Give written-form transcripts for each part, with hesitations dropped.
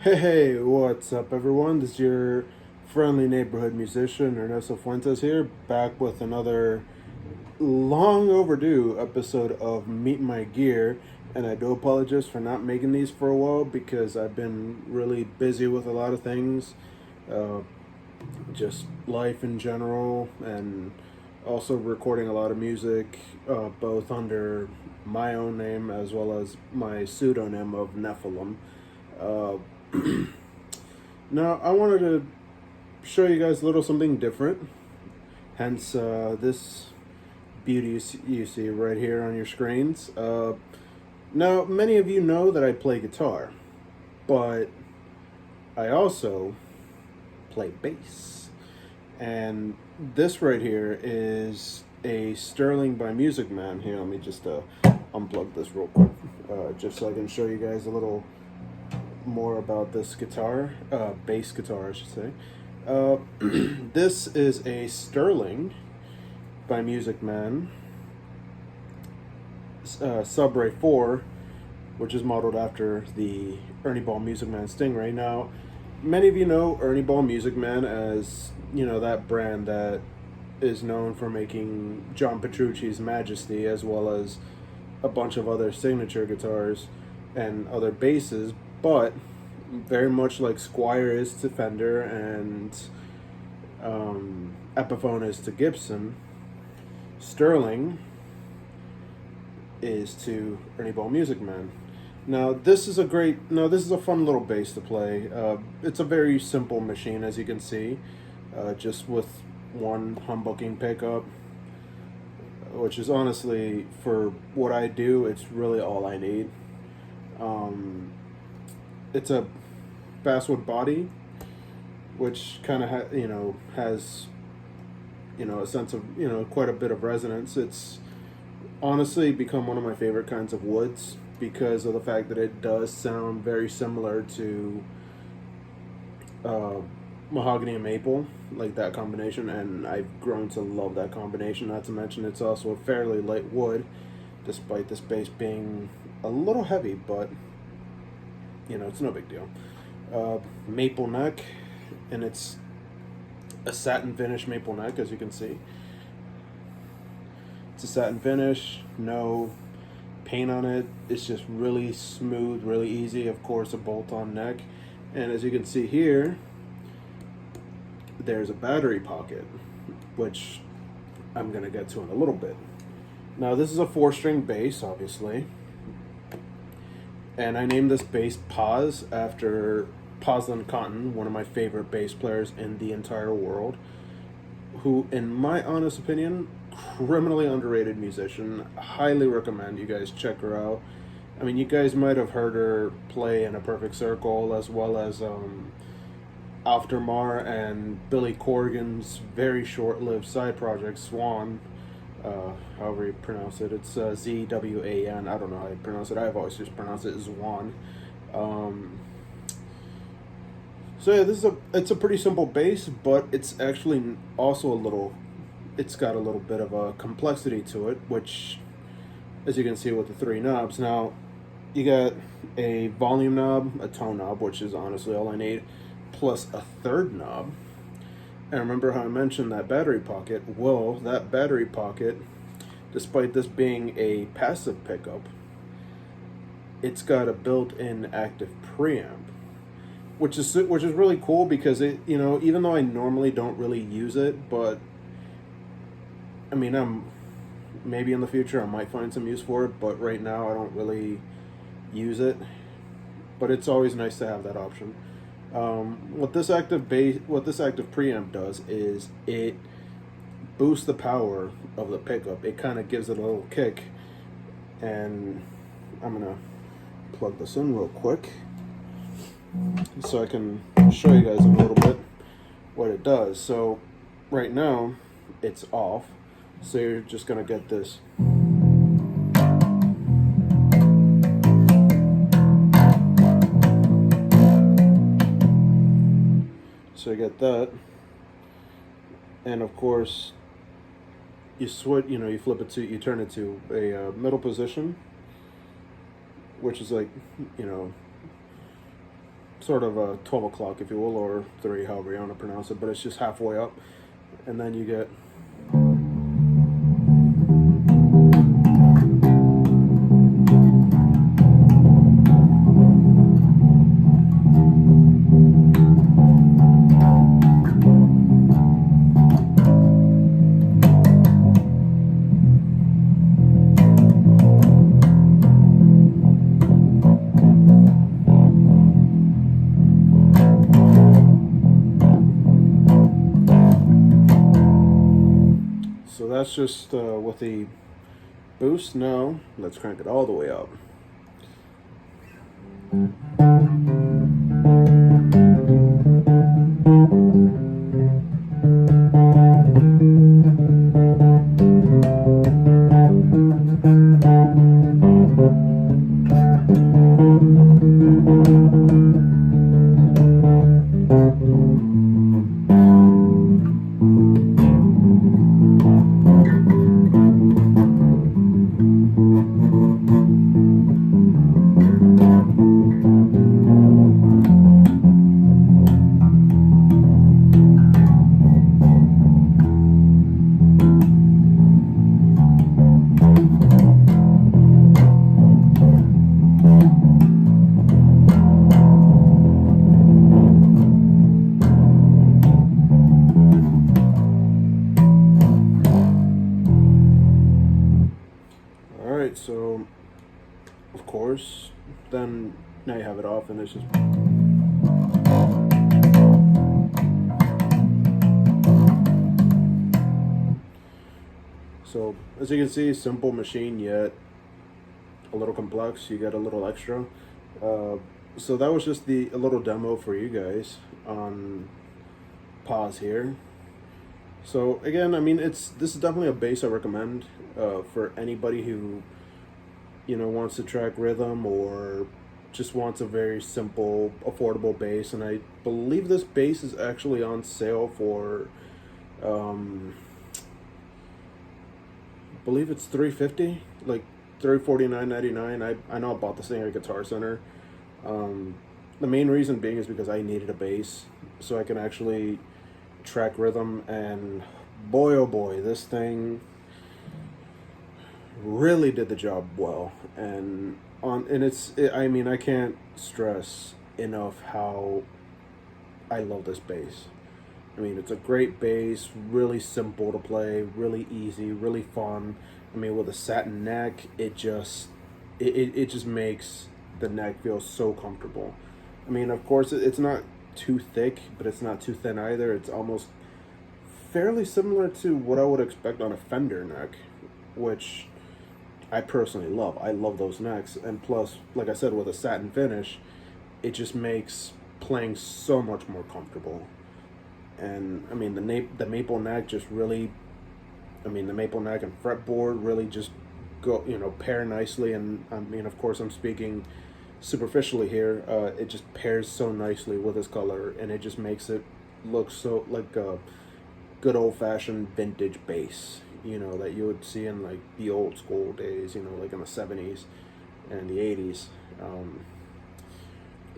Hey, what's up, everyone? This is your friendly neighborhood musician, Ernesto Fuentes here, back with another long overdue episode of Meet My Gear. And I do apologize for not making these for a while because I've been really busy with a lot of things, uh, just life in general, and also recording a lot of music, both under my own name as well as my pseudonym of Nephilim. Uh, Now, I wanted to show you guys a little something different. Hence, this beauty you see right here on your screens. Now, many of you know that I play guitar, but I also play bass. And this right here is a Sterling by Music Man. Here, let me just unplug this real quick, just so I can show you guys a little more about this guitar, bass guitar, I should say. This is a Sterling by Music Man, Subray 4, which is modeled after the Ernie Ball Music Man Stingray. Now, many of you know Ernie Ball Music Man as, that brand that is known for making John Petrucci's Majesty, as well as a bunch of other signature guitars and other basses, but very much like Squire is to Fender and Epiphone is to Gibson, Sterling is to Ernie Ball Music Man. Now this is a fun little bass to play. It's a very simple machine, as you can see, just with one humbucking pickup, which is honestly, for what I do, it's really all I need. It's a basswood body, which kind of has a sense of quite a bit of resonance. It's honestly become one of my favorite kinds of woods because of the fact that it does sound very similar to uh, mahogany and maple, like that combination, and I've grown to love that combination. Not to mention it's also a fairly light wood, despite this bass being a little heavy, but it's no big deal. Maple neck, and it's a satin finish maple neck, as you can see. It's a satin finish, no paint on it. It's just really smooth, really easy. Of course, a bolt-on neck, and as you can see here, there's a battery pocket, which I'm gonna get to in a little bit. Now, this is a 4-string bass, obviously, and I named this bass Paz after Poslin Cotton, one of my favorite bass players in the entire world, who, in my honest opinion, criminally underrated musician. Highly recommend you guys check her out. I mean, you guys might have heard her play in A Perfect Circle, as well as Aftermar and Billy Corgan's very short-lived side project, Swan. However you pronounce it. It's Zwan. I don't know how you pronounce it. I've always just pronounced it Zwan. So yeah, it's a pretty simple bass, but it's actually also it's got a little bit of a complexity to it, which, as you can see with the 3 knobs. Now, you got a volume knob, a tone knob, which is honestly all I need, plus a 3rd knob. And remember how I mentioned that battery pocket? Well, that battery pocket, despite this being a passive pickup, it's got a built-in active preamp, which is really cool because it, even though I normally don't really use it, but I mean, maybe in the future I might find some use for it, but right now I don't really use it. But it's always nice to have that option. What this active preamp does is it boosts the power of the pickup. It kind of gives it a little kick, and I'm gonna plug this in real quick so I can show you guys in a little bit what it does. So right now it's off, so you're just gonna get this. So you get that, and of course you switch. You turn it to a middle position, which is like, sort of a 12 o'clock, if you will, or 3, however you want to pronounce it, but it's just halfway up, and then you get. So that's just with the boost. Now let's crank it all the way up. Alright, so of course, then now you have it off and it's just. So as you can see, simple machine yet a little complex. You get a little extra. So that was just a little demo for you guys on pause here. So again, I mean, this is definitely a bass I recommend for anybody who wants to track rhythm or just wants a very simple, affordable bass. And I believe this bass is actually on sale for I believe it's $350, like $349.99. I know I bought this thing at Guitar Center. The main reason being is because I needed a bass so I can actually track rhythm, and boy oh boy, this thing really did the job well. And I mean, I can't stress enough how I love this bass. I mean, it's a great bass, really simple to play, really easy, really fun. I mean, with a satin neck, it just makes the neck feel so comfortable. I mean, of course, it's not too thick, but it's not too thin either. It's almost fairly similar to what I would expect on a Fender neck, which I personally love. I love those necks, and plus, like I said, with a satin finish, it just makes playing so much more comfortable. And I mean, the maple neck just really, I mean, the maple neck and fretboard really just pair nicely. And I mean, of course, I'm speaking superficially here. It just pairs so nicely with this color, and it just makes it look so like a good old-fashioned vintage bass, that you would see in like the old school days, like in the 70s and the 80s.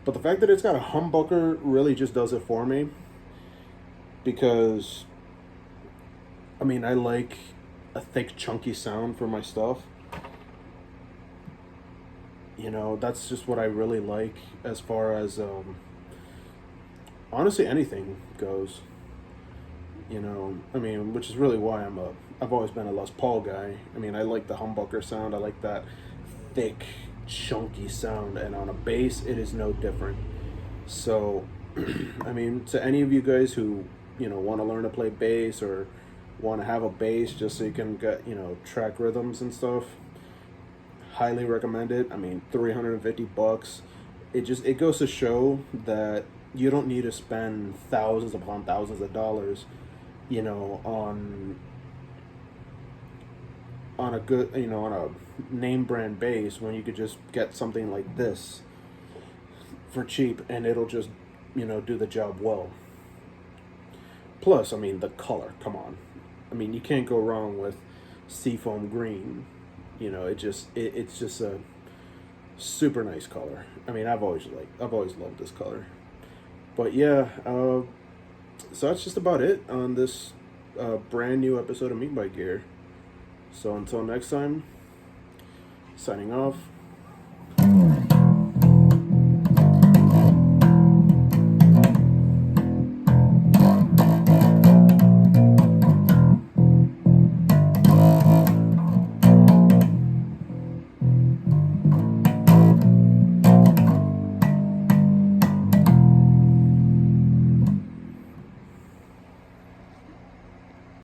But the fact that it's got a humbucker really just does it for me, because I mean, I like a thick, chunky sound for my stuff. That's just what I really like as far as honestly anything goes. I mean, which is really why I've always been a Les Paul guy. I mean, I like the humbucker sound. I like that thick, chunky sound, and on a bass, it is no different. So, I mean, to any of you guys who want to learn to play bass or want to have a bass just so you can get track rhythms and stuff, highly recommend it. I mean, $350. It goes to show that you don't need to spend thousands upon thousands of dollars, on a good, on a name brand bass, when you could just get something like this for cheap and it'll just, do the job well. Plus, I mean, the color, come on. I mean, you can't go wrong with seafoam green. It's just a super nice color. I mean, I've always loved this color. But yeah, so that's just about it on this brand new episode of Meat by Gear. So until next time, signing off.